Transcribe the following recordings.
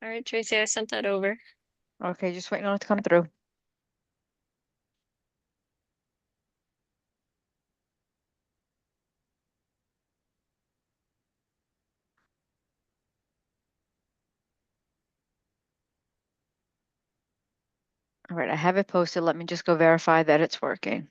All right, Tracy, I sent that over. Okay, just waiting on it to come through. All right, I have it posted. Let me just go verify that it's working.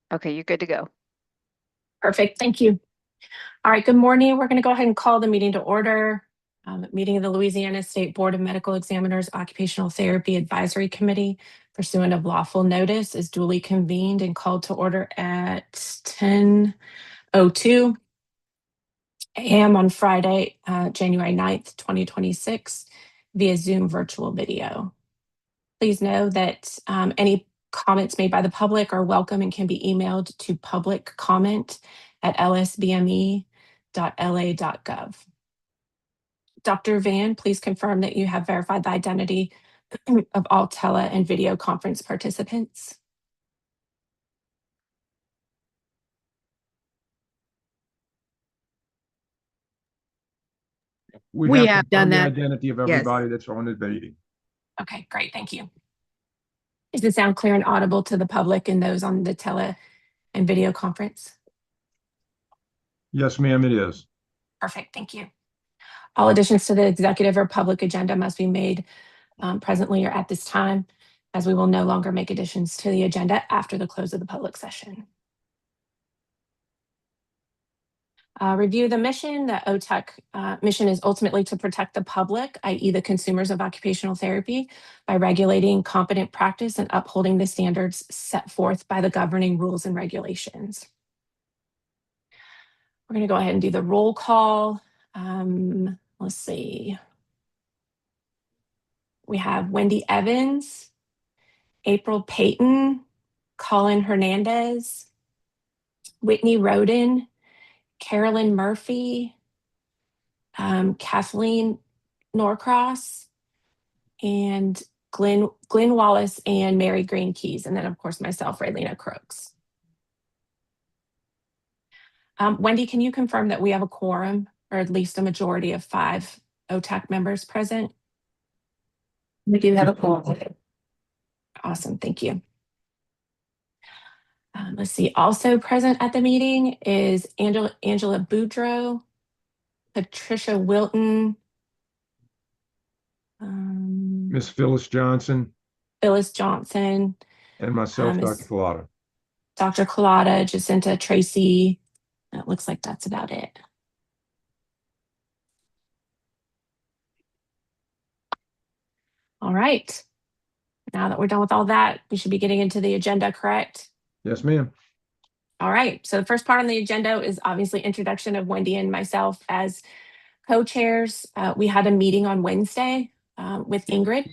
Okay, you're good to go. Perfect. Thank you. All right. Good morning. We're going to go ahead and call the meeting to order. Meeting of the Louisiana State Board of Medical Examiners Occupational Therapy Advisory Committee pursuant of lawful notice is duly convened and called to order at 10:02 a.m. on Friday, January 9th, 2026 via Zoom virtual video. Please know that any comments made by the public are welcome and can be emailed to publiccomment@lsbme.la.gov. Dr. Van, please confirm that you have verified the identity of all tele and video conference participants. We have done the that. identity of everybody that's on the meeting. Okay, great. Thank you. Does it sound clear and audible to the public and those on the tele and video conference? Yes, ma'am, it is. Perfect. Thank you. All additions to the executive or public agenda must be made presently or at this time, as we will no longer make additions to the agenda after the close of the public session. Review the mission. The OTEC mission is ultimately to protect the public, i.e. the consumers of occupational therapy, by regulating competent practice and upholding the standards set forth by the governing rules and regulations. We're going to go ahead and do the roll call. Let's see. We have Wendy Evans, April Payton, Colin Hernandez, Whitney Roden, Carolyn Murphy, Kathleen Norcross, and Glenn Wallace and Mary Green Keys, and then of course myself, Raylena Crooks. Wendy, can you confirm that we have a quorum, or at least a majority of 5 OTAC members present? We do have a quorum. Awesome, thank you. Let's see, also present at the meeting is Angela Boudreau, Patricia Wilton, Miss Phyllis Johnson. And myself, Dr. Collada. Dr. Collada, Jacinta Tracy. It looks like that's about it. All right. Now that we're done with all that, we should be getting into the agenda, correct? Yes, ma'am. All right. So the first part on the agenda is obviously introduction of Wendy and myself as co-chairs. We had a meeting on Wednesday with Ingrid,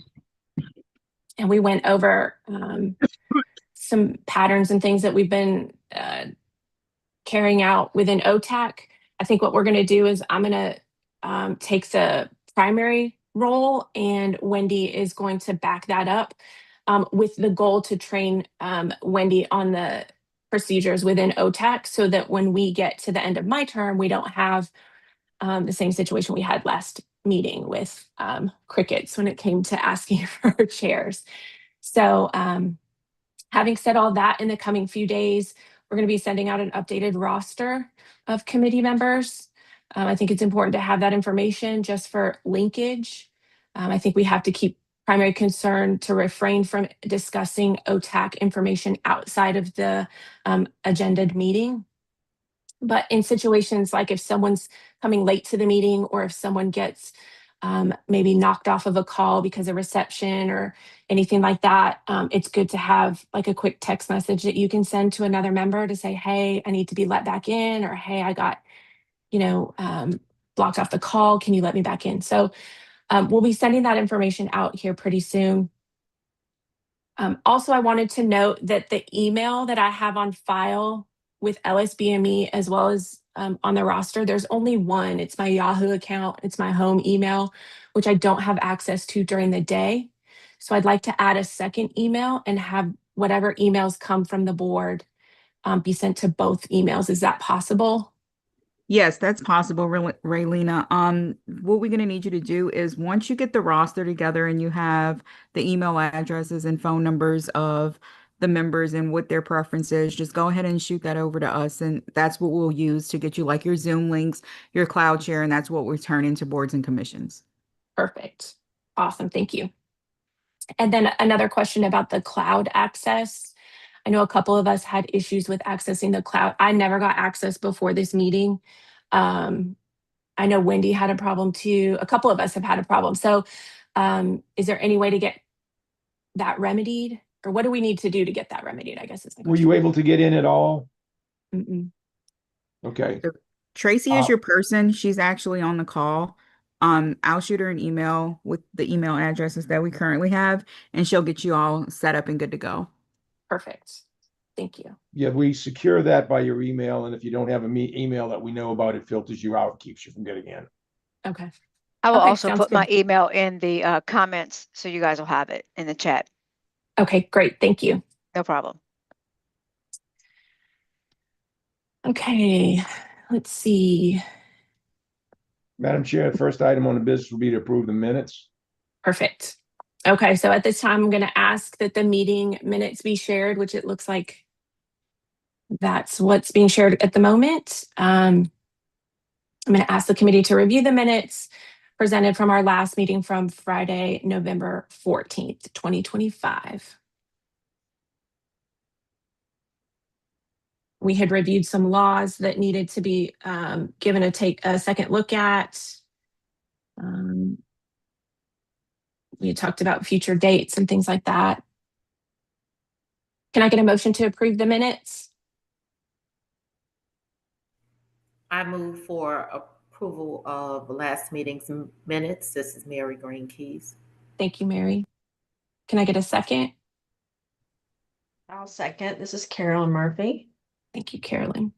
and we went over some patterns and things that we've been carrying out within OTAC. I think what we're going to do is I'm going to take the primary role, and Wendy is going to back that up with the goal to train Wendy on the procedures within OTAC, so that when we get to the end of my term, we don't have the same situation we had last meeting with crickets when it came to asking for chairs. So having said all that, in the coming few days, we're going to be sending out an updated roster of committee members. I think it's important to have that information just for linkage. I think we have to keep primary concern to refrain from discussing OTAC information outside of the agendaed meeting. But in situations like if someone's coming late to the meeting, or if someone gets maybe knocked off of a call because of reception or anything like that, it's good to have like a quick text message that you can send to another member to say, hey, I need to be let back in, or hey, I got, blocked off the call. Can you let me back in? So we'll be sending that information out here pretty soon. Also, I wanted to note that the email that I have on file with LSBME as well as on the roster, there's only one. It's my Yahoo account. It's my home email, which I don't have access to during the day. So I'd like to add a second email and have whatever emails come from the board be sent to both emails. Is that possible? Yes, that's possible, Raylina. What we're gonna need you to do is once you get the roster together and you have the email addresses and phone numbers of the members and what their preference is, just go ahead and shoot that over to us, and that's what we'll use to get you like your Zoom links, your cloud share, and that's what we turn into boards and commissions. Perfect. Awesome. Thank you. And then another question about the cloud access. I know a couple of us had issues with accessing the cloud. I never got access before this meeting. I know Wendy had a problem too. A couple of us have had a problem. So is there any way to get that remedied? Or what do we need to do to get that remedied, I guess is my Were question. you able to get in at all? Mm-mm. Okay. Tracy is your person. She's actually on the call. I'll shoot her an email with the email addresses that we currently have, and she'll get you all set up and good to go. Perfect. Thank you. Yeah, we secure that by your email, and if you don't have an email that we know about, it filters you out, keeps you from getting in. Okay. I will Okay, also sounds put my good. email in the comments so you guys will have it in the chat. Okay, great. Thank you. No problem. Okay, let's see. Madam Chair, the first item on the business will be to approve the minutes. Perfect. Okay, so at this time, I'm going to ask that the meeting minutes be shared, which it looks like that's what's being shared at the moment. I'm going to ask the committee to review the minutes presented from our last meeting from Friday, November 14th, 2025. We had reviewed some laws that needed to be given a second look at. We had talked about future dates and things like that. Can I get a motion to approve the minutes? I move for approval of last meeting's minutes. This is Mary Green Keys. Thank you, Mary. Can I get a second? I'll second. This is Carolyn Murphy. Thank you, Carolyn.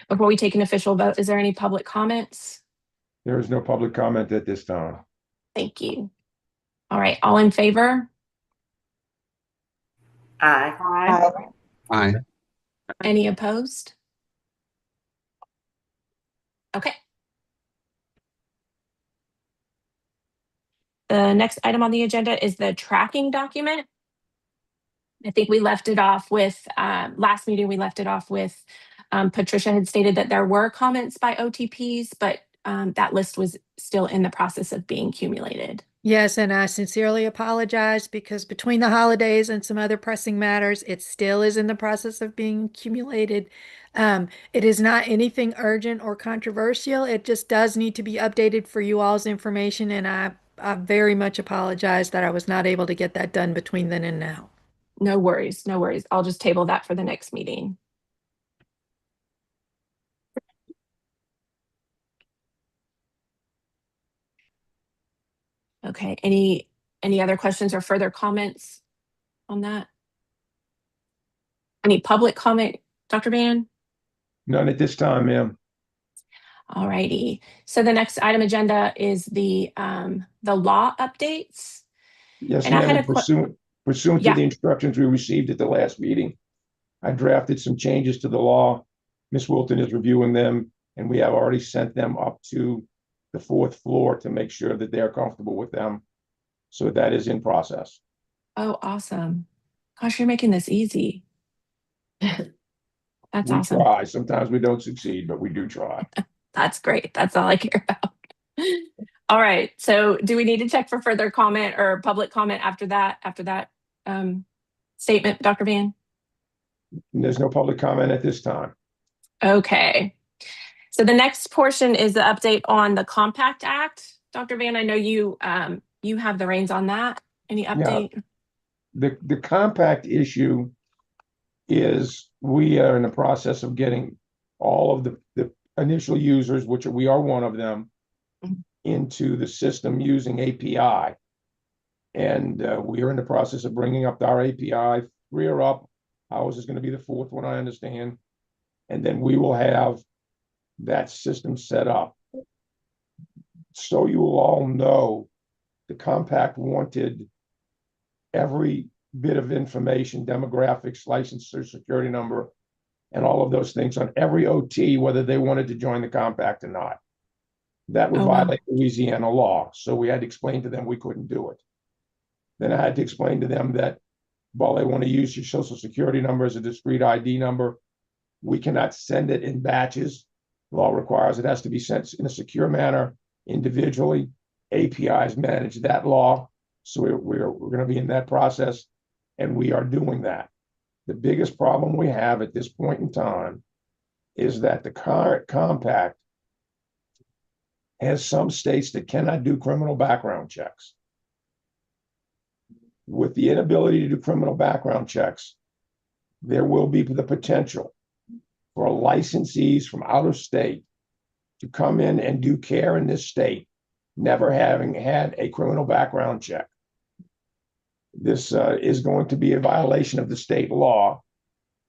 Before we take an official vote, is there any public comments? There is no public comment at this time. Thank you. All right, all in favor? Aye. Aye. Any opposed? Okay. The next item on the agenda is the tracking document. I think we left it off with, last meeting, we left it off with Patricia had stated that there were comments by OTPs, but that list was still in the process of being accumulated. Yes, and I sincerely apologize because between the holidays and some other pressing matters, it still is in the process of being accumulated. It is not anything urgent or controversial. It just does need to be updated for you all's information, and I very much apologize that I was not able to get that done between then and now. No worries, no worries. I'll just table that for the next meeting. Okay, any other questions or further comments on that? Any public comment, Dr. Van? None at this time, ma'am. All righty. So the next item agenda is the law updates. Yes, And I had ma'am. a Pursuant to Yeah. the instructions we received at the last meeting, I drafted some changes to the law. Ms. Wilton is reviewing them, and we have already sent them up to the fourth floor to make sure that they're comfortable with them. So that is in process. Oh, awesome. Gosh, you're making this easy. That's We awesome. try. Sometimes we don't succeed, but we do try. That's great. That's all I care about. All right. So do we need to check for further comment or public comment after that statement, Dr. Van? And there's no public comment at this time. Okay. So the next portion is the update on the Compact Act. Dr. Van, I know you have the reins on that. Any update? The compact issue is we are in the process of getting all of the initial users, which we are one of them, into the system using API. And we are in the process of bringing up our API. 3 are up. Ours is going to be the 4th one, I understand. And then we will have that system set up. So you will all know the compact wanted every bit of information, demographics, license, social security number, and all of those things on every OT, whether they wanted to join the compact or not. That would Oh, wow. violate Louisiana law. So we had to explain to them we couldn't do it. Then I had to explain to them that while they want to use your social security number as a discrete ID number, we cannot send it in batches. Law requires it has to be sent in a secure manner, individually. APIs manage that law. So we're going to be in that process, and we are doing that. The biggest problem we have at this point in time is that the current compact has some states that cannot do criminal background checks. With the inability to do criminal background checks, there will be the potential for licensees from out of state to come in and do care in this state, never having had a criminal background check. This is going to be a violation of the state law.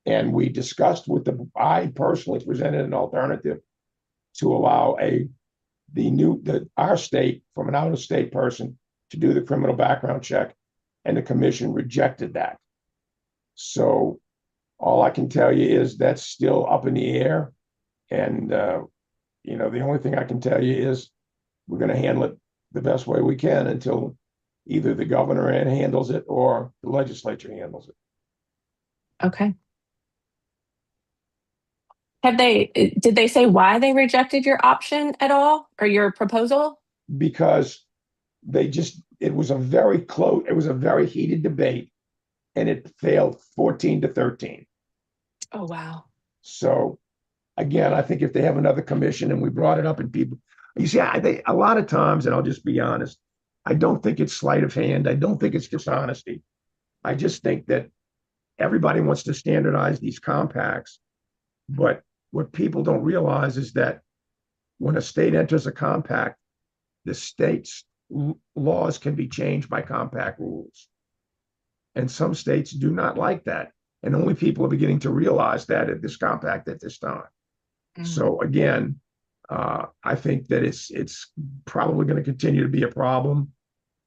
And we discussed I personally presented an alternative to allow our state from an out of state person to do the criminal background check. And the commission rejected that. So all I can tell you is that's still up in the air. And, the only thing I can tell you is we're going to handle it the best way we can until either the governor handles it or the legislature handles it. Okay. Did they say why they rejected your option at all or your proposal? Because it was a very heated debate, and it failed 14-13. Oh, wow. So again, I think if they have another commission, and we brought it up, and people, you see, a lot of times, and I'll just be honest, I don't think it's sleight of hand. I don't think it's dishonesty. I just think that everybody wants to standardize these compacts. But what people don't realize is that when a state enters a compact, the state's laws can be changed by compact rules. And some states do not like that. And only people are beginning to realize that at this compact at this time. So again, I think that it's probably going to continue to be a problem.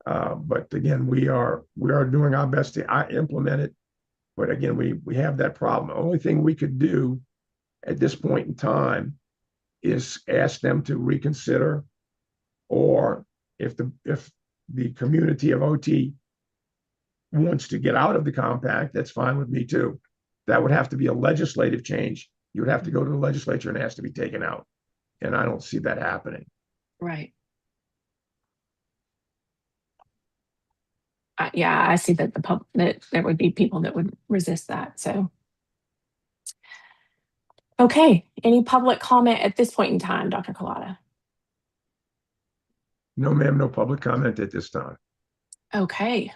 But again, we are doing our best to implement it. But again, we have that problem. The only thing we could do at this point in time is ask them to reconsider, or if the community of OT wants to get out of the compact, that's fine with me too. That would have to be a legislative change. You would have to go to the legislature and ask to be taken out. And I don't see that happening. Right. Yeah, I see that that there would be people that would resist that. So, okay. Any public comment at this point in time, Dr. Collada? No, ma'am, no public comment at this time. Okay.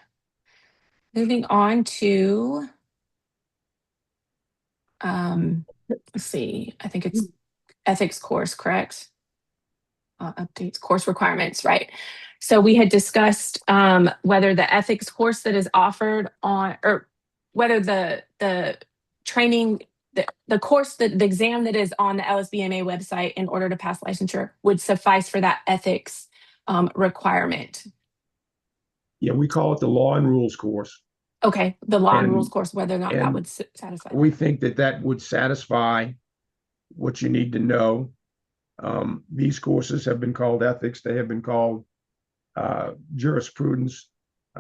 Moving on to, let's see, I think it's ethics course, correct? Updates, course requirements, right? So we had discussed whether the ethics course that is offered on, or whether the training, the course, the exam that is on the LSBMA website in order to pass licensure would suffice for that ethics requirement. Yeah, we call it the law and rules course. Okay, the law and rules course, whether or not that would satisfy. We think that would satisfy what you need to know. These courses have been called ethics. They have been called jurisprudence.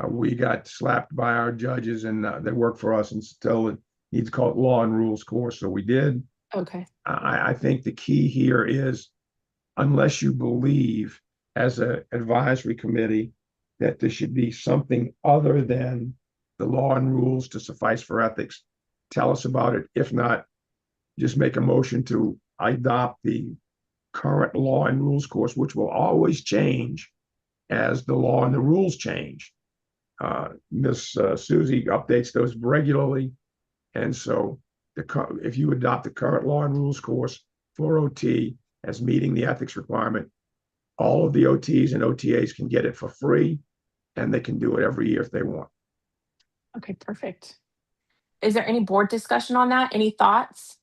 We got slapped by our judges, and they work for us, and still it needs to call it law and rules course. So we did. Okay. I think the key here is, unless you believe as an advisory committee that there should be something other than the law and rules to suffice for ethics, tell us about it. If not, just make a motion to adopt the current law and rules course, which will always change as the law and the rules change. Miss Susie updates those regularly. And so if you adopt the current law and rules course for OT, as meeting the ethics requirement. All of the OTs and OTAs can get it for free, and they can do it every year if they want. Okay, perfect. Is there any board discussion on that? Any thoughts?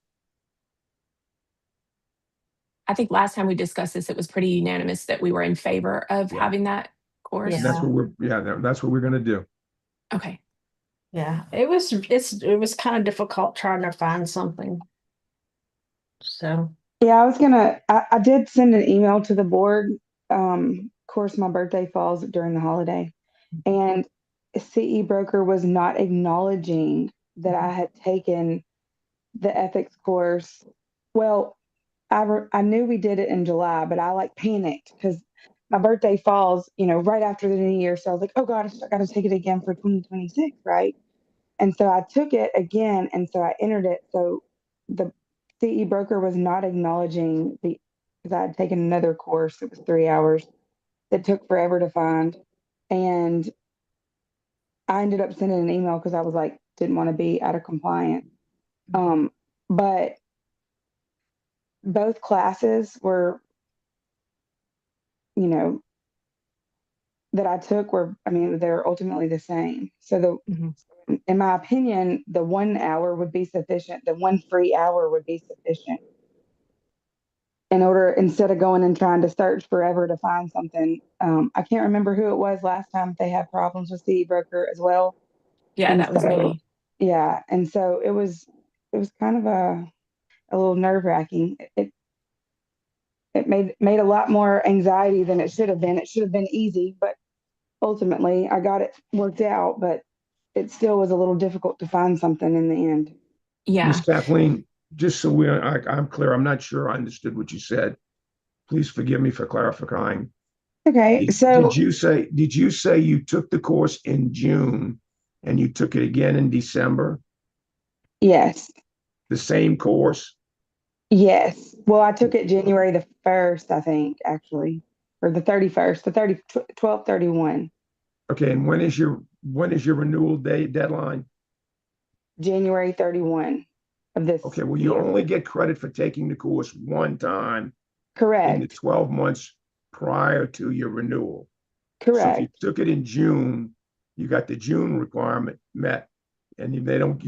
I think last time we discussed this, it was pretty unanimous that we were in favor of Yeah. having that course. And that's what we're going to do. Okay. Yeah, it was kind of difficult trying to find something. So, Yeah, I did send an email to the board. Of course, my birthday falls during the holiday, and CE Broker was not acknowledging that I had taken the ethics course. Well, I knew we did it in July, but I like panicked because my birthday falls, right after the new year. So I was like, oh God, I got to take it again for 2026, right? And so I took it again, and so I entered it. So the CE broker was not acknowledging because I had taken another course. It was 3 hours that took forever to find. And I ended up sending an email because I was like, didn't want to be out of compliance. But both classes were, you know, that I took I mean, they're ultimately the same. So in my opinion, the 1 hour would be sufficient. The one free hour would be sufficient instead of going and trying to search forever to find something. I can't remember who it was last time they had problems with CE broker as well. Yeah, And that was so, me. yeah. And so it was kind of a little nerve wracking. It made a lot more anxiety than it should have been. It should have been easy, but ultimately I got it worked out, but it still was a little difficult to find something in the end. Yeah. Miss Kathleen, just so I'm clear, I'm not sure I understood what you said. Please forgive me for clarifying. Okay, so Did you say you took the course in June and you took it again in December? yes, The same course? yes. Well, I took it January the 1st, I think, actually, or the 31st, the 12/31, Okay, and when is your renewal date deadline? January 31 of this Okay, well, you year. only get credit for taking the course one time in the Correct, 12 months prior to your renewal. So if you correct. took it in June, you got the June requirement met, and don't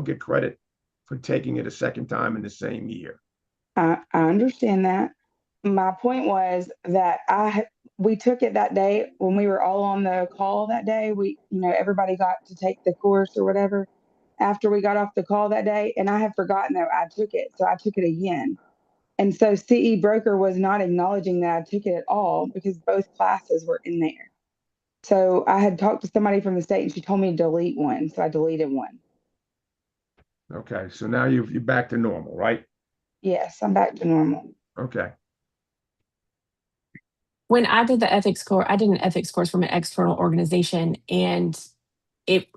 get credit for taking it a second time in the same year. I understand that. My point was that we took it that day when we were all on the call that day. Everybody got to take the course or whatever after we got off the call that day, and I had forgotten that I took it, so I took it again. And so CE broker was not acknowledging that I took it at all because both classes were in there. So I had talked to somebody from the state, and she told me to delete one, so I deleted one. Okay, so now you're back to normal, right? Yes, I'm back to normal. Okay. When I did the ethics course, I did an ethics course from an external organization, and it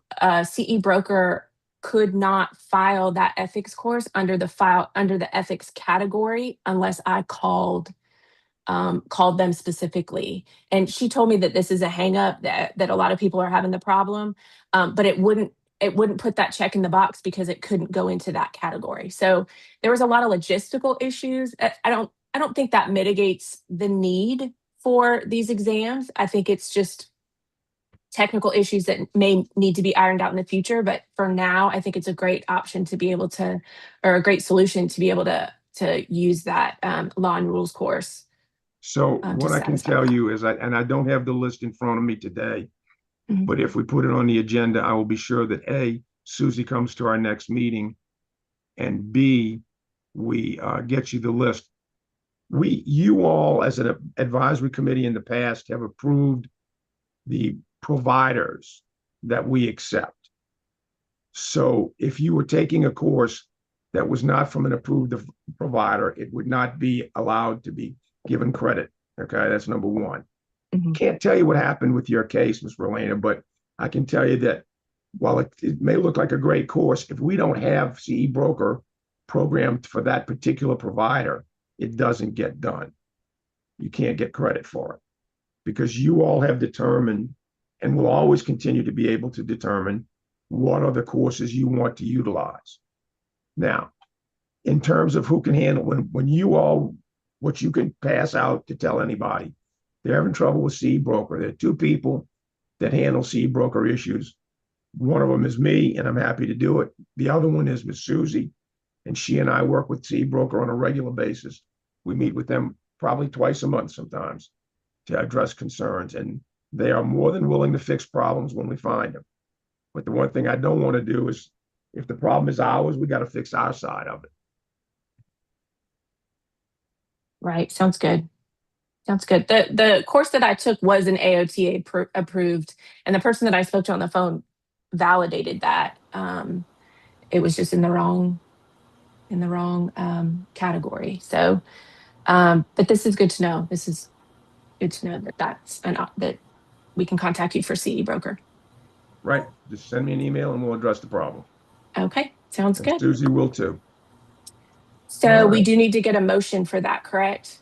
CE broker could not file that ethics course under the ethics category unless I called them specifically. And she told me that this is a hang up, that a lot of people are having the problem, but it wouldn't put that check in the box because it couldn't go into that category. So there was a lot of logistical issues. I don't think that mitigates the need for these exams. I think it's just technical issues that may need to be ironed out in the future. But for now, I think it's a great option to be able to, or a great solution to be able to use that law and rules course. So To what I can satisfy tell that. you is I don't have the list in front of me today, Mhm. but if we put it on the agenda, I will be sure that A, Susie comes to our next meeting, and B, we get you the list. You all, as an advisory committee in the past, have approved the providers that we accept. So if you were taking a course that was not from an approved provider, it would not be allowed to be given credit. Okay, that's number one. Mhm. Can't tell you what happened with your case, Ms. Rolena, but I can tell you that while it may look like a great course, if we don't have CE broker programmed for that particular provider, it doesn't get done. You can't get credit for it because you all have determined and will always continue to be able to determine what are the courses you want to utilize. Now, in terms of who can handle when you all what you can pass out to tell anybody. They're having trouble with seed broker. There are two people that handle seed broker issues. One of them is me, and I'm happy to do it. The other one is Miss Susie, and she and I work with seed broker on a regular basis. We meet with them probably twice a month sometimes to address concerns, and they are more than willing to fix problems when we find them. But the one thing I don't want to do is, if the problem is ours, we got to fix our side of it. Right. Sounds good. Sounds good. The course that I took was an AOTA approved, and the person that I spoke to on the phone validated that. It was just in the wrong category. So, but this is good to know. This is good to know that that we can contact you for CE broker. Right. Just send me an email and we'll address the problem. Okay. Sounds And good. Susie will too. So All we right. do need to get a motion for that, correct?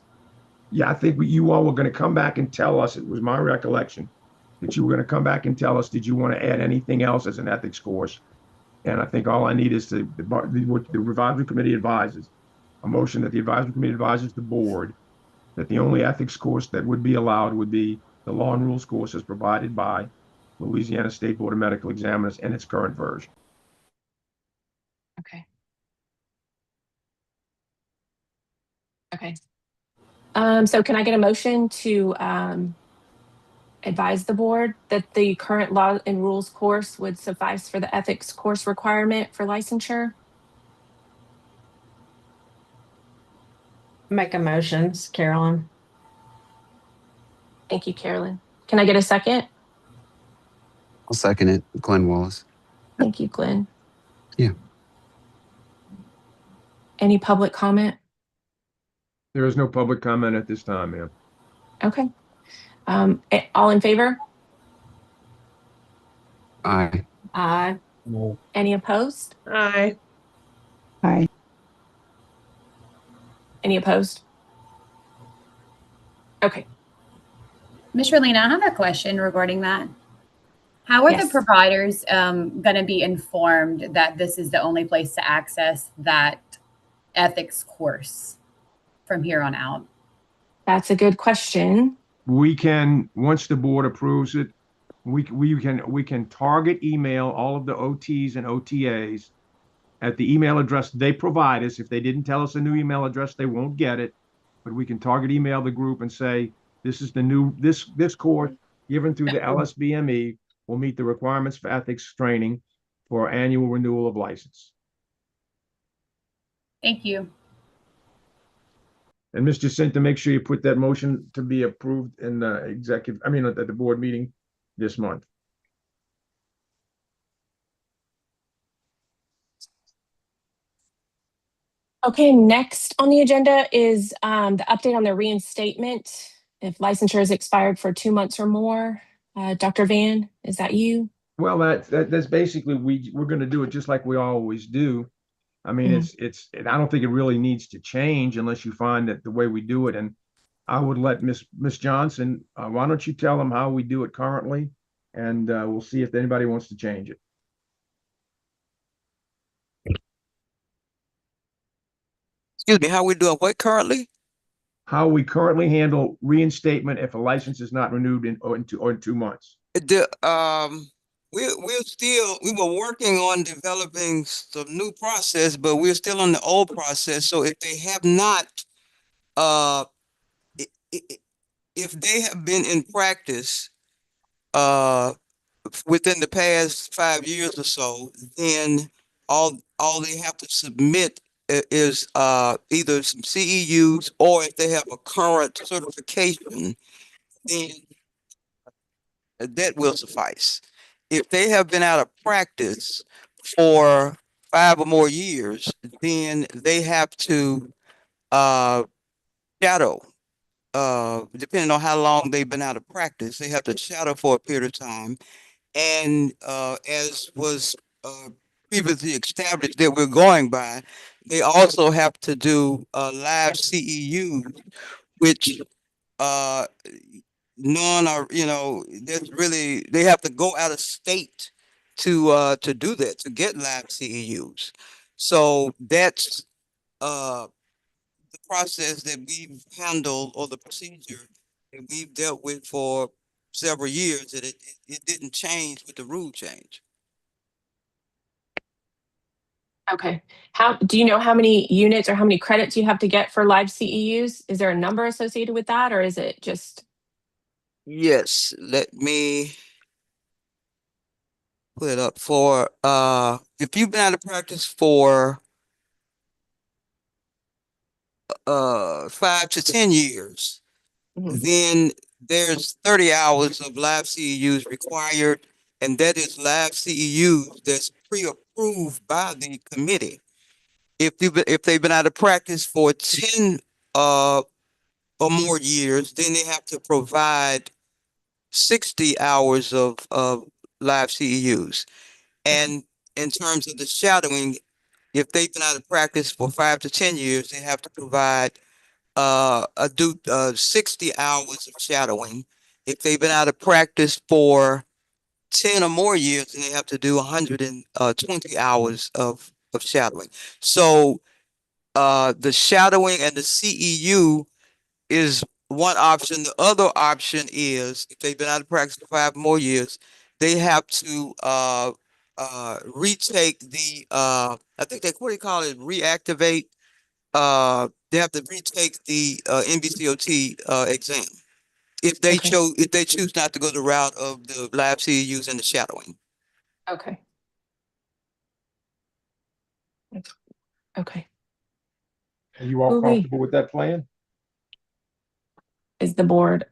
Yeah, I think you all were going to come back and tell us, it was my recollection, that you were going to come back and tell us, did you want to add anything else as an ethics course? And I think all I need is what the advisory committee advises, a motion that the advisory committee advises the board that the only ethics course that would be allowed would be the law and rules course as provided by Louisiana State Board of Medical Examiners in its current version. Okay. Okay. So can I get a motion to advise the board that the current law and rules course would suffice for the ethics course requirement for licensure? Make a motion, Carolyn. Thank you, Carolyn. Can I get a second? I'll second it. Glenn Wallace. Thank you, Glenn. Yeah. Any public comment? There is no public comment at this time, ma'am. Okay. All in favor? Aye. Aye. Any opposed? Aye. Aye. Any opposed? Okay. Ms. Relina, I have a question regarding that. How are the Yes. providers going to be informed that this is the only place to access that ethics course from here on out? That's a good question. We can, once the board approves it, we can target email all of the OTs and OTAs at the email address they provide us. If they didn't tell us a new email address, they won't get it. But we can target email the group and say, this is the new, this course given through the LSBME will meet the requirements for ethics training for annual renewal of license. Thank you. And Ms. Jacinta, make sure you put that motion to be approved in the executive, I mean, at the board meeting this month. Okay, next on the agenda is the update on the reinstatement. If licensure is expired for 2 months or more. Dr. Van, is that you? Well, that's basically, we're going to do it just like we always do. I mean, I don't think it really needs to change unless you find that the way we do it. And I would let Miss Johnson, why don't you tell them how we do it currently? And we'll see if anybody wants to change it. Excuse me, how we doing what currently? How we currently handle reinstatement if a license is not renewed in 2 months. We were working on developing some new process, but we're still on the old process. So if they have not, uh, if they have been in practice, within the past 5 years or so, then all they have to submit is either some CEUs, or if they have a current certification, then that will suffice. If they have been out of practice for 5 or more years, then they have to shadow. Depending on how long they've been out of practice, they have to shadow for a period of time. And as was previously established that we're going by, they also have to do live CEU, which none are, there's really, they have to go out of state to do that, to get live CEUs. So that's the process that we've handled or the procedure that we've dealt with for several years, that it didn't change with the rule change. Okay. How do you know how many units or how many credits you have to get for live CEUs? Is there a number associated with that, or is it just Yes, let me put it up for, if you've been out of practice for 5 to 10 years, Mhm. then there's 30 hours of live CEUs required, and that is live CEUs that's pre-approved by the committee. If they've been out of practice for 10 or more years, then they have to provide 60 hours of live CEUs. And in terms of the shadowing, if they've been out of practice for 5 to 10 years, they have to provide 60 hours of shadowing. If they've been out of practice for 10 or more years, then they have to do 120 hours of shadowing. So the shadowing and the CEU is one option. The other option is if they've been out of practice for 5 more years, they have to retake the I think they what do you call it? Reactivate. They have to retake the NBCOT exam okay? if they choose not to go the route of the lab CEUs and the shadowing. Okay. Okay. Are you all Ooh-wee. comfortable with that plan? Is the board?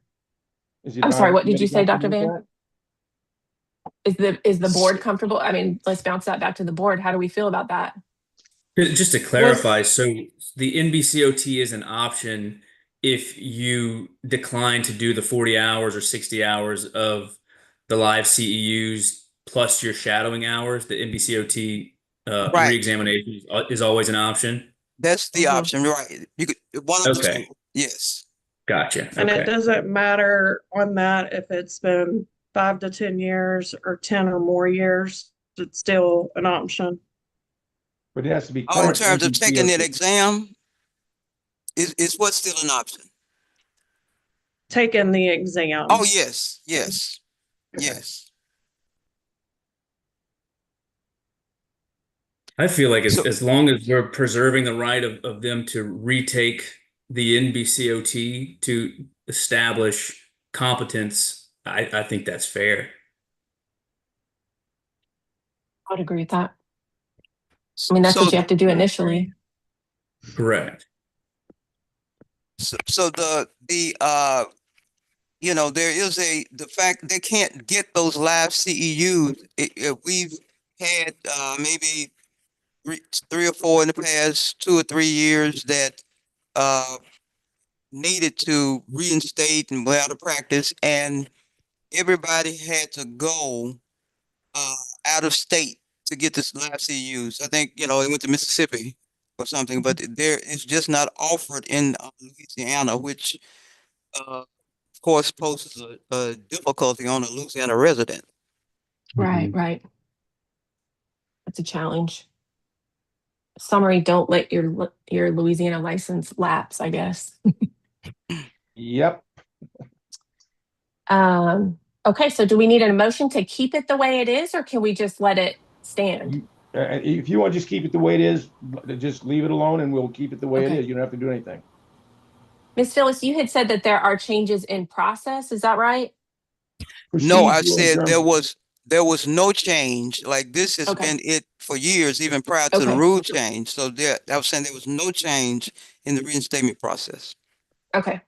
Is the I'm sorry. advisory What did you committee say, Dr. comfortable with Van? that? Is the board comfortable? I mean, let's bounce that back to the board. How do we feel about that? Just to clarify, so the NBCOT is an option if you decline to do the 40 hours or 60 hours of the live CEUs plus your shadowing hours. The NBCOT Right. reexamination is always an option. That's the Mhm. option, right? You could one of the Okay, two. Yes. gotcha. And it Okay. doesn't matter on that if it's been 5 to 10 years or 10 or more years, it's still an option. But it has to be Oh, in current terms of taking that NBCOT. exam, is what still an option? Taking the Oh, exam. yes, yes, Okay. yes. I feel like So, as long as we're preserving the right of them to retake the NBCOT to establish competence, I think that's fair. I would agree with that. I mean, that's so, what you have to do initially. Correct. so there is the fact they can't get those live CEUs. We've had maybe three or four in the past 2 or 3 years that uh needed to reinstate and were out of practice, and everybody had to go uh out of state to get this live CEUs. I think they went to Mississippi or something, but there it's just not offered in Louisiana, which of course poses a difficulty on a Louisiana resident. Right, right. That's a challenge. Summary, don't let your Louisiana license lapse, I guess. Yep. Okay, so do we need a motion to keep it the way it is, or can we just let it stand? If you want to just keep it the way it is, just leave it alone and we'll keep it the way it Okay. is. You don't have to do anything. Ms. Phyllis, you had said that there are changes in process, is that right? No, I Procedural in said terms of there was no change. Like this has Okay. been it for years, even prior to the Okay. rule change. So I was saying there was no change in the reinstatement process. Okay.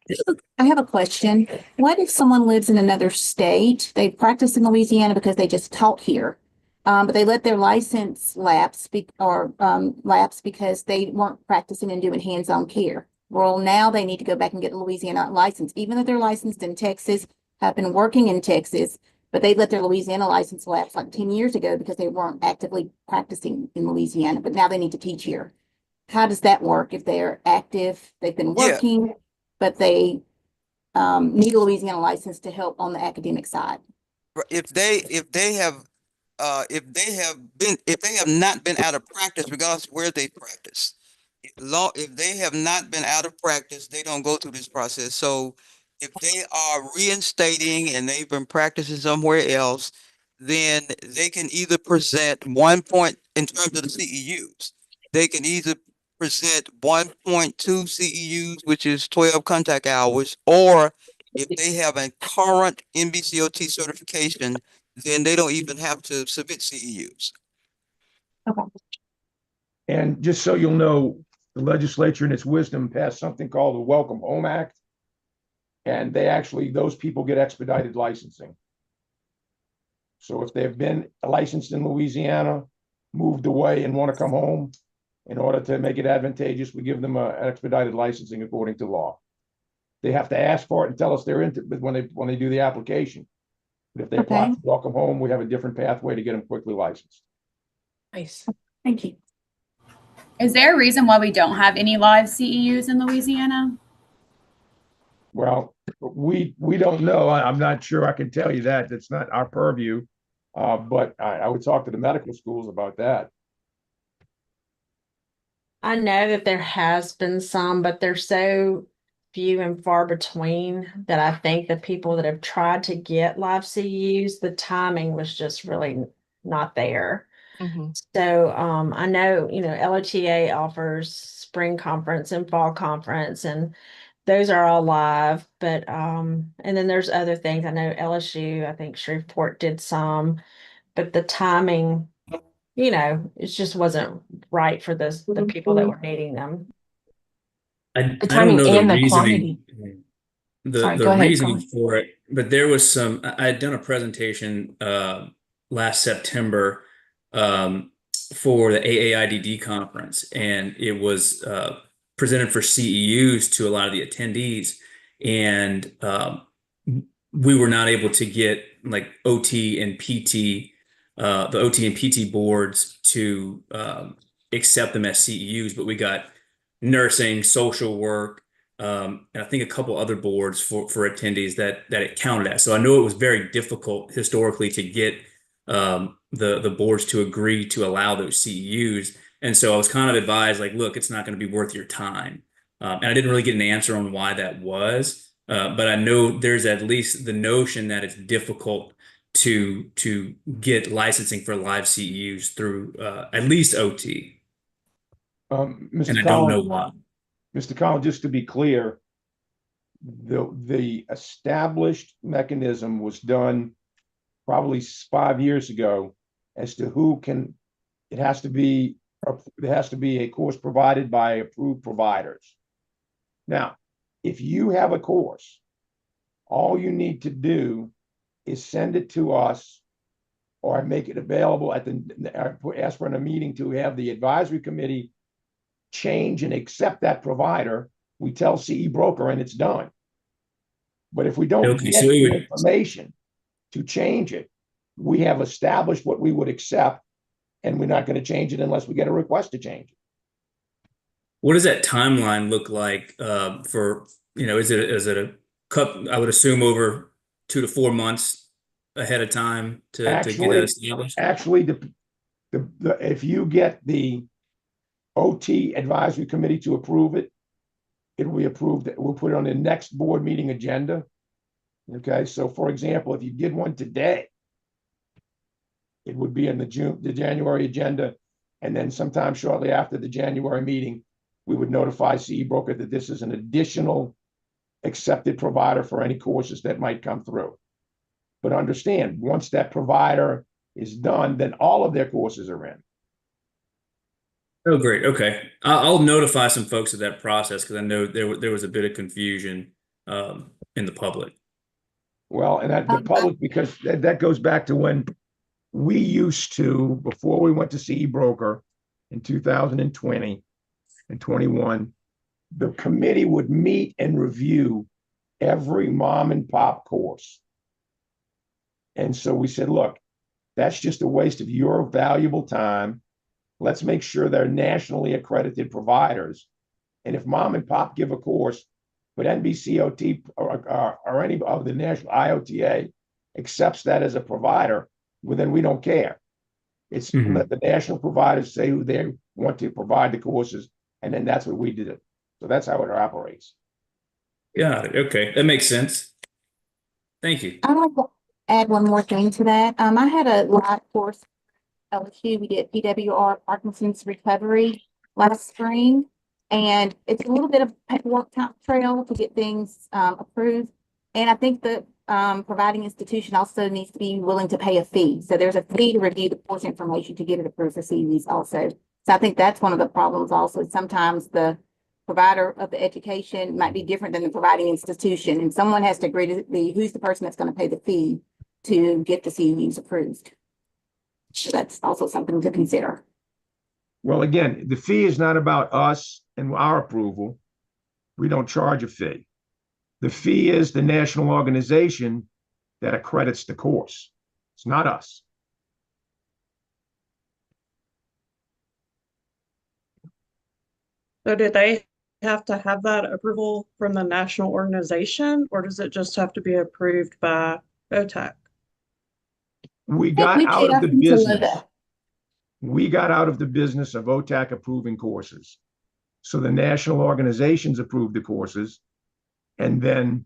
I have a question. What if someone lives in another state? They practice in Louisiana because they just taught here. But they let their license lapse lapse because they weren't practicing and doing hands-on care. Well, now they need to go back and get a Louisiana license, even though they're licensed in Texas, have been working in Texas, but they let their Louisiana license lapse like 10 years ago because they weren't actively practicing in Louisiana, but now they need to teach here. How does that work if they're active, they've been Yeah. working, but they need a Louisiana license to help on the academic side? If they have if they have not been out of practice, regardless of where they practice, if if they have not been out of practice, they don't go through this process. So if they are reinstating and they've been practicing somewhere else, then they can either present 1 point in terms of the CEUs. They can either present 1.2 CEUs, which is 12 contact hours, or if they have a current NBCOT certification, then they don't even have to submit CEUs. Okay. And just so you'll know, the legislature in its wisdom passed something called the Welcome Home Act. And those people get expedited licensing. So if they've been licensed in Louisiana, moved away and want to come home, in order to make it advantageous, we give them an expedited licensing according to law. They have to ask for it and tell us they're into it when they do the application. But if they apply for welcome home, we have a different pathway to get them quickly licensed. Nice. Thank you. Is there a reason why we don't have any live CEUs in Louisiana? Well, we don't know. I'm not sure I can tell you that. That's not our purview. But I would talk to the medical schools about that. I know that there has been some, but they're so few and far between that I think the people that have tried to get live CUs, the timing was just really not there. So I know, LOTA offers spring conference and fall conference, and those are all live, but and then there's other things. I know LSU, I think Shreveport did some, but the timing, it just wasn't right for the people that were needing them. I The don't timing know the and the reasoning, Sorry, the go ahead, reasoning Colin. for it, but there was I had done a presentation last September for the AAIDD conference, and it was presented for CEUs to a lot of the attendees, and we were not able to get like OT and PT, the OT and PT boards to accept them as CEUs, but we got nursing, social work, and I think a couple other boards for attendees that it counted as. So I know it was very difficult historically to get the boards to agree to allow those CEUs. And so I was kind of advised, like, look, it's not going to be worth your time. And I didn't really get an answer on why that was. But I know there's at least the notion that it's difficult to get licensing for live CEUs through at least OT. And Mr. I don't know Collins, why. Mr. Collins, just to be clear, the established mechanism was done probably 5 years ago as to who can. It has to be a course provided by approved providers. Now, if you have a course, all you need to do is send it to us or make it available ask for in a meeting to have the advisory committee change and accept that provider. We tell CE broker and it's done. But if we don't Okay, get so the information to change it, we have established what we would accept, and we're not going to change it unless we get a request to change it. what does that timeline look like for, is it a cup? I would assume over 2 to 4 months ahead of time to get that established. Actually, if you get the OT advisory committee to approve it, it will be approved. We'll put it on the next board meeting agenda. Okay, so for example, if you did one today, it would be in the January agenda, and then sometime shortly after the January meeting, we would notify CE broker that this is an additional accepted provider for any courses that might come through. But understand, once that provider is done, then all of their courses are in. Oh, great. Okay. I'll notify some folks of that process because I know there was a bit of confusion in the public. Well, and the public, because that goes back to when we used to, before we went to CE broker in 2020 and 21, the committee would meet and review every mom and pop course. And so we said, look, that's just a waste of your valuable time. Let's make sure they're nationally accredited providers. And if mom and pop give a course, but NBCOT or any of the national IOTA accepts that as a provider, well, then we don't care. It's let the national providers say who they want to provide the courses, and then that's what we did. So that's how it operates. Got it. Okay, that makes sense. Thank you. I'd like to add one more thing to that. I had a live course LSU. We did PWR Parkinson's recovery last spring. And it's a little bit of paperwork trail to get things approved. And I think the providing institution also needs to be willing to pay a fee. So there's a fee to review the course information to get it approved for CEs also. So I think that's one of the problems also. Sometimes the provider of the education might be different than the providing institution. And someone has to agree to be who's the person that's going to pay the fee to get the CEs approved. So that's also something to consider. Well, again, the fee is not about us and our approval. We don't charge a fee. The fee is the national organization that accredits the course. It's not us. So do they have to have that approval from the national organization, or does it just have to be approved by OTAC? We got out paid of our the fee to business. Loda. We got out of the business of OTAC approving courses. So the national organizations approve the courses, and then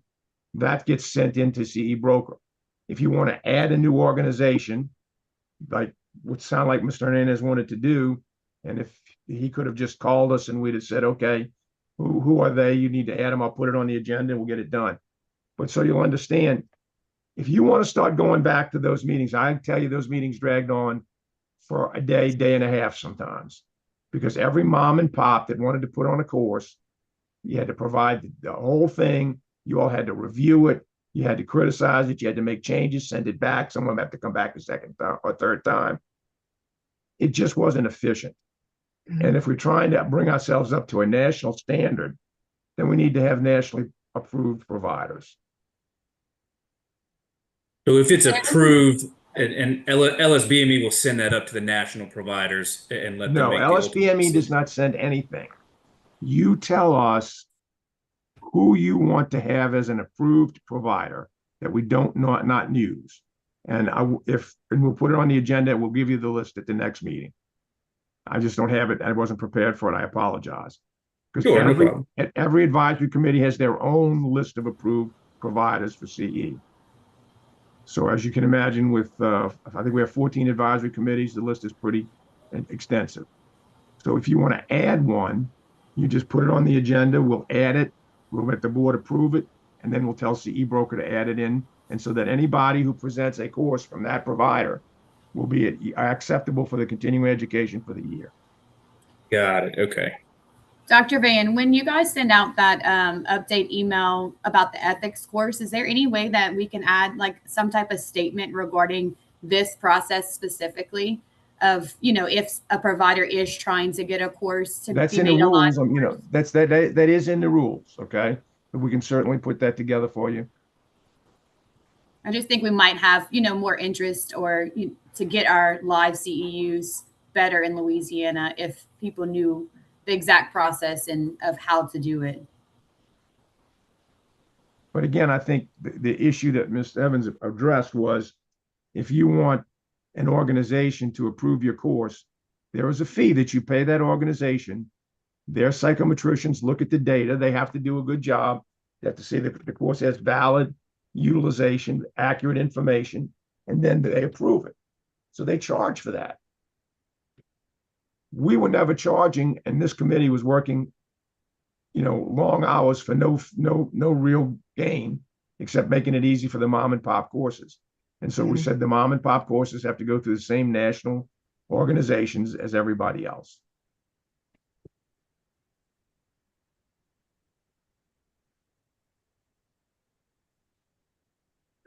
that gets sent into CE broker. If you want to add a new organization, like would sound like Mr. Hernandez wanted to do, and if he could have just called us and we'd have said, okay, who are they? You need to add them. I'll put it on the agenda and we'll get it done. But so you'll understand, if you want to start going back to those meetings, I tell you, those meetings dragged on for a day, day and a half sometimes, because every mom and pop that wanted to put on a course, you had to provide the whole thing. You all had to review it. You had to criticize it. You had to make changes, send it back. Someone had to come back a second or third time. It just wasn't efficient. And if we're trying to bring ourselves up to a national standard, then we need to have nationally approved providers. So if it's approved, and LSBME will send that up to the national providers and let them No, make the ultimate LSBME does decision. not send anything. You tell us who you want to have as an approved provider that we don't not use. And we'll put it on the agenda, we'll give you the list at the next meeting. I just don't have it. I wasn't prepared for it. I apologize. Because Sure, no problem. every advisory committee has their own list of approved providers for CE. So as you can imagine, with I think we have 14 advisory committees, the list is pretty extensive. So if you want to add one, you just put it on the agenda, we'll add it, we'll let the board approve it, and then we'll tell CE broker to add it in. And so that anybody who presents a course from that provider will be acceptable for the continuing education for the year. Got it. Okay. Dr. Van, when you guys send out that update email about the ethics course, is there any way that we can add like some type of statement regarding this process specifically of, if a provider is trying to get a course to That's be in the made a live rules. That is in the rules. Okay. But we can certainly put that together for you. I just think we might have, more interest or to get our live CEUs better in Louisiana if people knew the exact process and of how to do it. But again, I think the issue that Ms. Evans addressed was if you want an organization to approve your course, there is a fee that you pay that organization. Their psychometricians look at the data. They have to do a good job. They have to see that the course has valid utilization, accurate information, and then they approve it. So they charge for that. We were never charging, and this committee was working, long hours for no real gain, except making it easy for the mom and pop courses. And so we said the mom and pop courses have to go through the same national organizations as everybody else.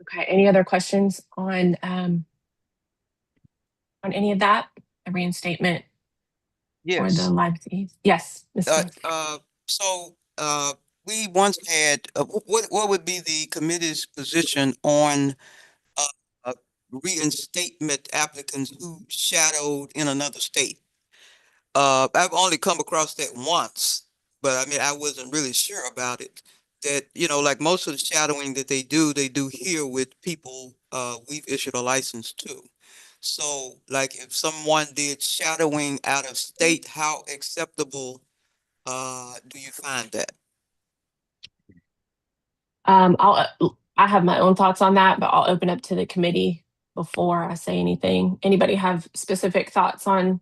Okay, any other questions on any of that? A reinstatement or the Yes. live fees? Yes, Mr. So we once had, what would be the committee's position on reinstatement applicants who shadowed in another state? I've only come across that once, but I mean, I wasn't really sure about it. That, like most of the shadowing that they do here with people we've issued a license to. So like if someone did shadowing out of state, how acceptable do you find that? I have my own thoughts on that, but I'll open up to the committee before I say anything. Anybody have specific thoughts on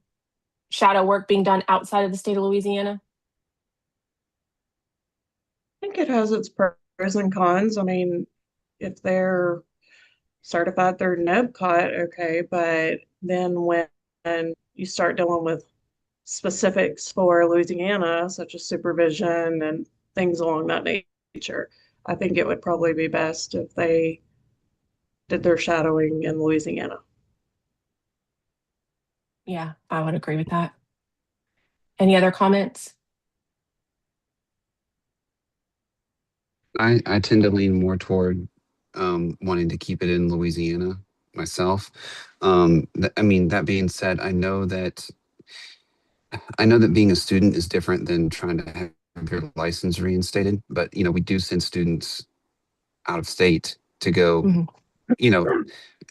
shadow work being done outside of the state of Louisiana? I think it has its pros and cons. I mean, if they're certified through NEBCOT, okay, but then when you start dealing with specifics for Louisiana, such as supervision and things along that nature, I think it would probably be best if they did their shadowing in Louisiana. Yeah, I would agree with that. Any other comments? I tend to lean more toward wanting to keep it in Louisiana myself. I mean, that being said, I know that being a student is different than trying to have your license reinstated, but we do send students out of state to go, Mhm. you know,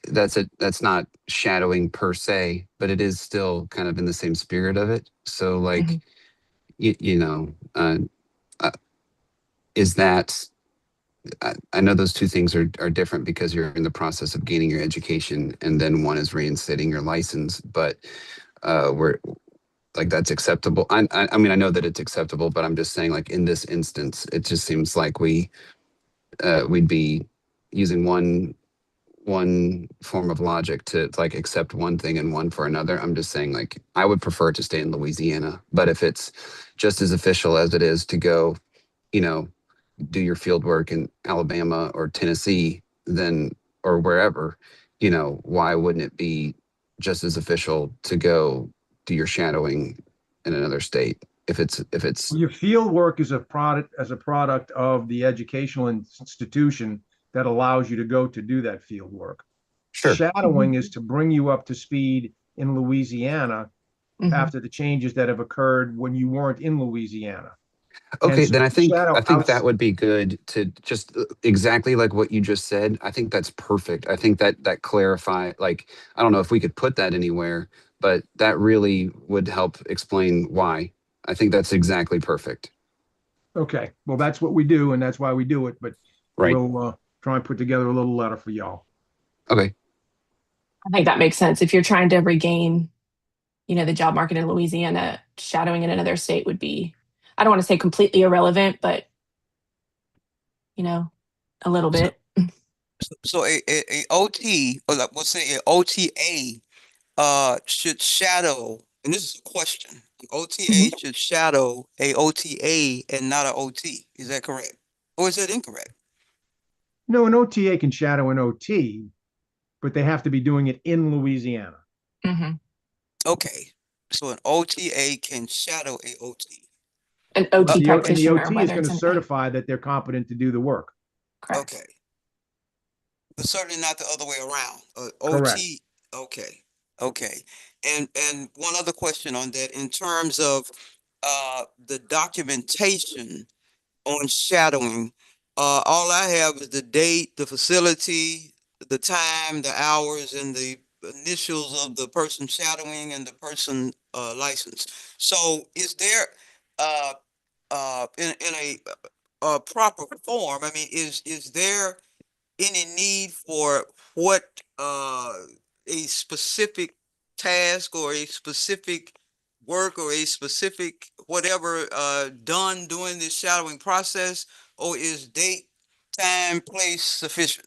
that's not shadowing per se, but it is still kind of in the same spirit of it. So like, Mhm. uh, is that I know those two things are different because you're in the process of gaining your education and then one is reinstating your license, but we're like that's acceptable. I mean, I know that it's acceptable, but I'm just saying like in this instance, it just seems like we'd be using one form of logic to like accept one thing and one for another. I'm just saying like I would prefer to stay in Louisiana, but if it's just as official as it is to go, you know, do your field work in Alabama or Tennessee, then or wherever, why wouldn't it be just as official to go do your shadowing in another state? If it's Your field work is a product of the educational institution that allows you to go to do that field work. sure. Shadowing is to bring you up to speed in Louisiana Mhm. after the changes that have occurred when you weren't in Louisiana. And Okay, so then I think shadow I think outs. that would be good to just exactly like what you just said. I think that's perfect. I think that clarify like I don't know if we could put that anywhere, but that really would help explain why. I think that's exactly perfect. Okay, well, that's what we do, and that's why we do it. But Right. we'll try and put together a little letter for y'all. Okay. I think that makes sense. If you're trying to regain, the job market in Louisiana, shadowing in another state would be, I don't want to say completely irrelevant, but, a little So, bit. so a OT, or like we'll say a OTA, should shadow, and this is a question, an OTA Mhm. should shadow a OTA and not a OT. Is that correct? Or is that incorrect? No, an OTA can shadow an OT, but they have to be doing it in Louisiana. Mhm. Okay. So an OTA can shadow a OT. An But OT the practitioner, OT is whether going it's to an certify that they're competent to do the work. correct. Okay. But certainly not the other way around. Correct. OT, okay. Okay. And one other question on that in terms of the documentation on shadowing, all I have is the date, the facility, the time, the hours, and the initials of the person shadowing and the person license. So is there in a proper form, I mean, is there any need for what a specific task or a specific work or a specific whatever done during this shadowing process, or is date, time, place sufficient?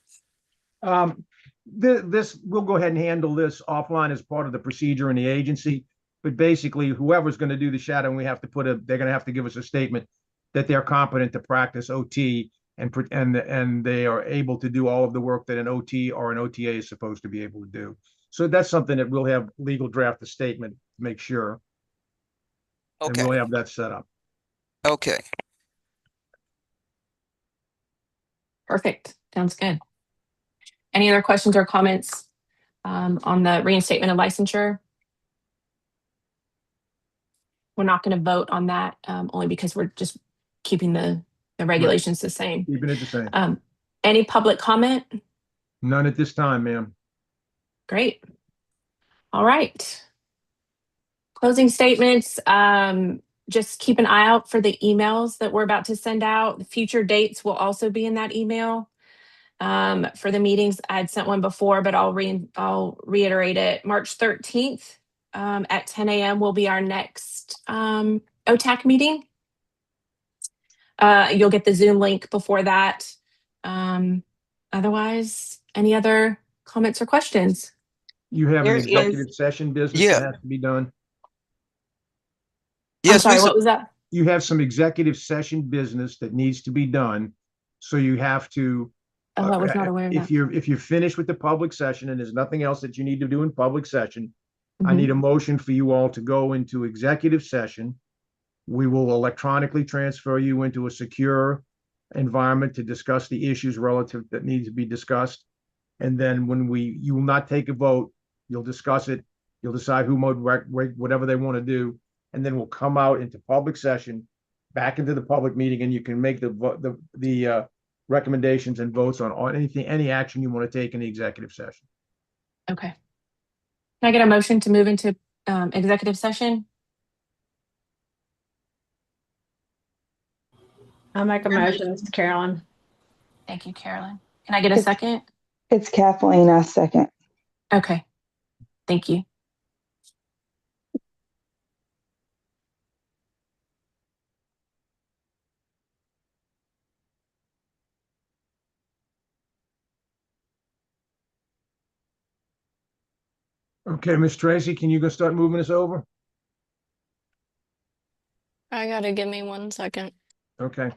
Um, this we'll go ahead and handle this offline as part of the procedure in the agency. But basically, whoever's going to do the shadowing, they're going to have to give us a statement that they're competent to practice OT and they are able to do all of the work that an OT or an OTA is supposed to be able to do. So that's something that we'll have legal draft a statement to make sure, and Okay, we'll have that set up. okay. Perfect. Sounds good. Any other questions or comments on the reinstatement of licensure? We're not going to vote on that only because we're just keeping the regulations the same. Keeping it the same. Any public comment? None at this time, ma'am. Great. All right. Closing statements. just keep an eye out for the emails that we're about to send out. The future dates will also be in that email. For the meetings, I'd sent one before, but I'll reiterate it. March 13th at 10 a.m. will be our next OTAC meeting. You'll get the Zoom link before that. Otherwise, any other comments or questions? You have an There executive is, session business Yeah. that has to be done. I'm Yes, sorry, what was that? You have some executive session business that needs to be done. So you have to, Oh, I was not aware of if that. you're finished with the public session and there's nothing else that you need to do in public session, I Mhm. need a motion for you all to go into executive session. We will electronically transfer you into a secure environment to discuss the issues relative that need to be discussed. And then you will not take a vote, you'll discuss it, you'll decide who whatever they want to do, and then we'll come out into public session, back into the public meeting, and you can make the recommendations and votes on anything, any action you want to take in the executive session. Okay. Can I get a motion to move into executive session? I'll make a motion, this is Carolyn. Thank you, Carolyn. Can I get a It's second? it's Kathleen, I second. Okay. Thank you. Okay, Miss Tracy, can you go start moving us over? I gotta give me 1 second. Okay.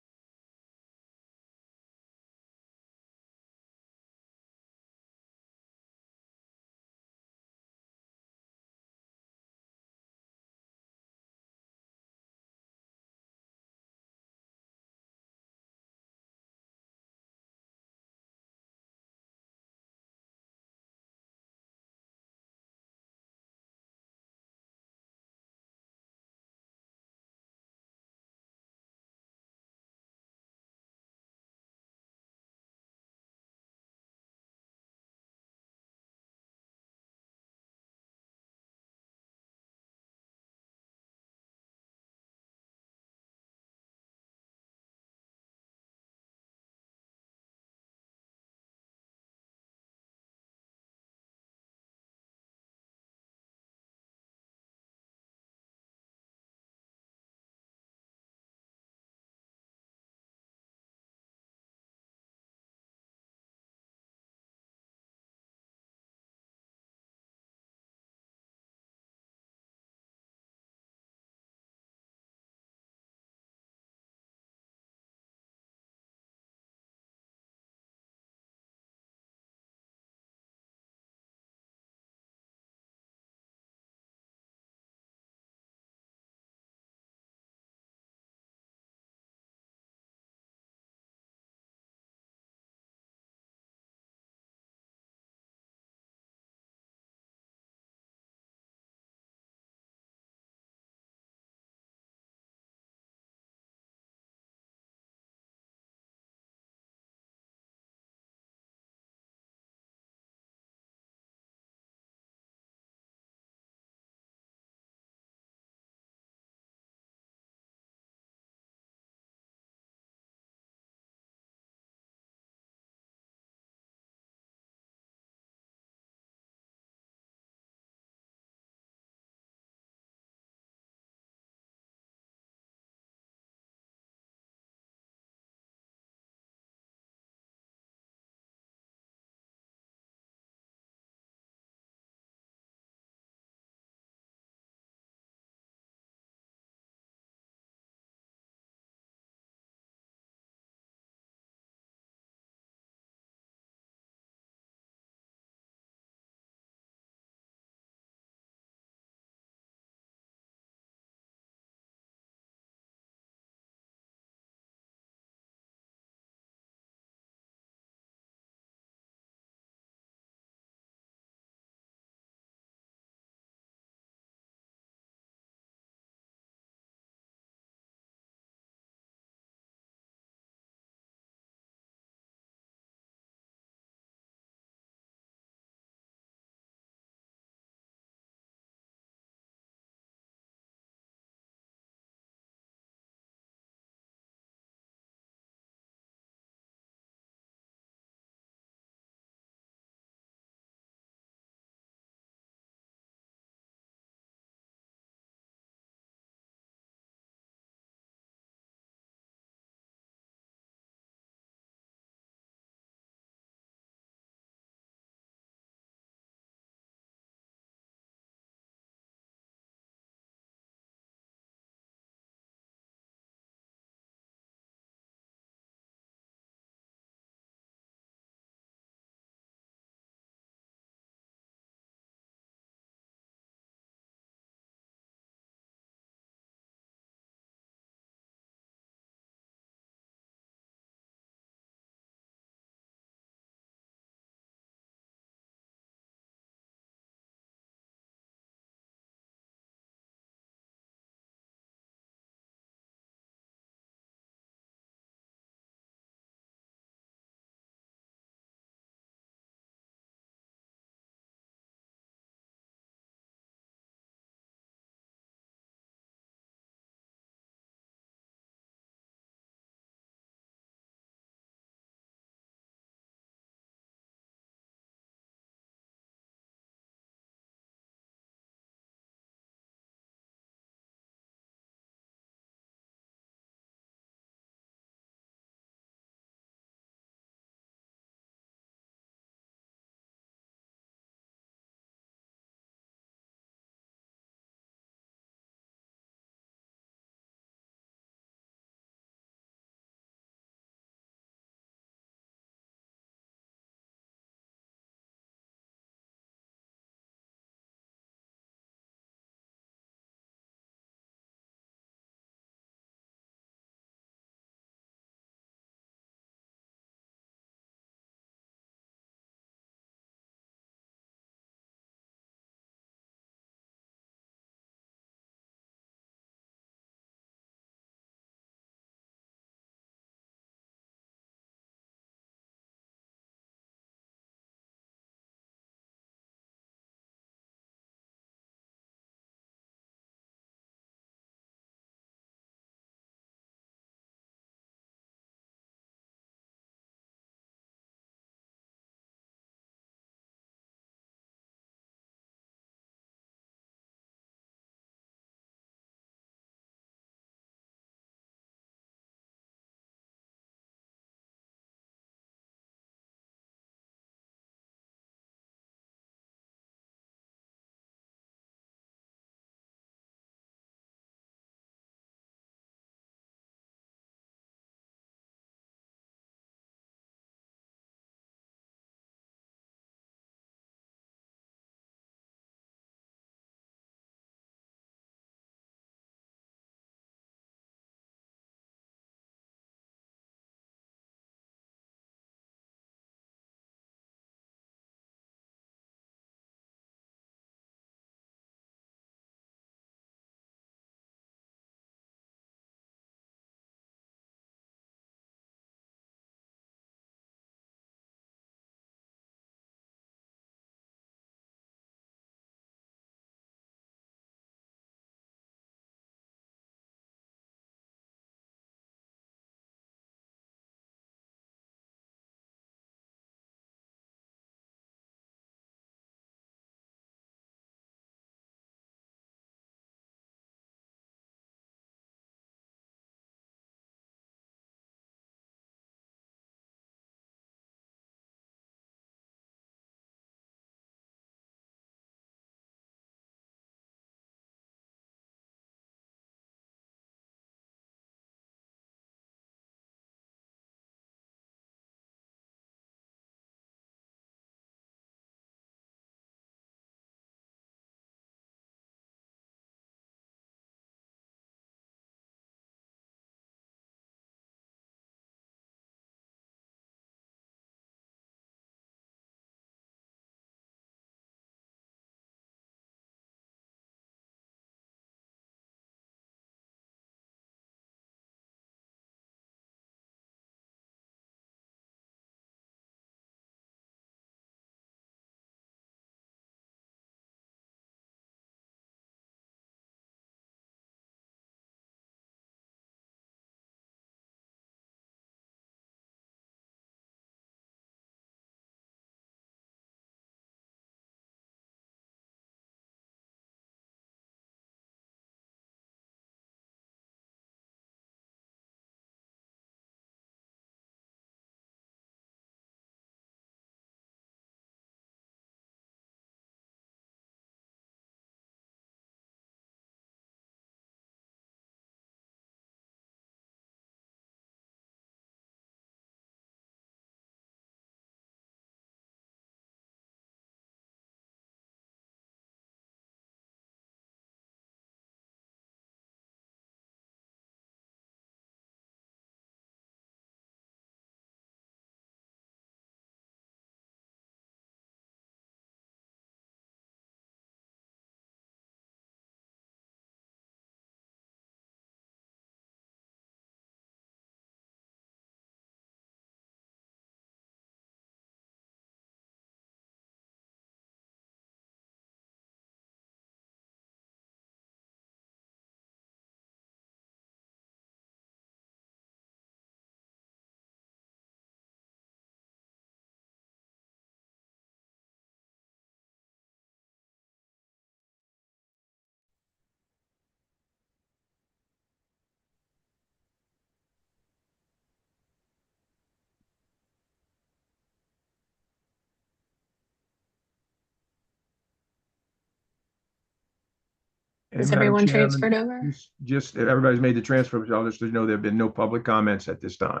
Is Madam everyone Chairman, transferred over? just everybody's made the transfer, but I'll just know there have been no public comments at this time.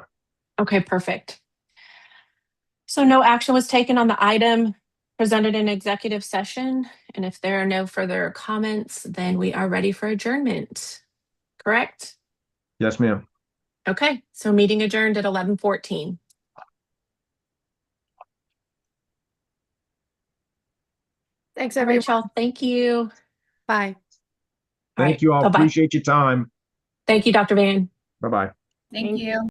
Okay, perfect. So no action was taken on the item presented in executive session. And if there are no further comments, then we are ready for adjournment. Correct? Yes, ma'am. Okay, so meeting adjourned at 11:14. Thanks, All everyone. right, y'all. Thank you. Bye. Thank you all. Bye-bye. Appreciate your time. Thank you, Dr. Van. Bye-bye. Thank you.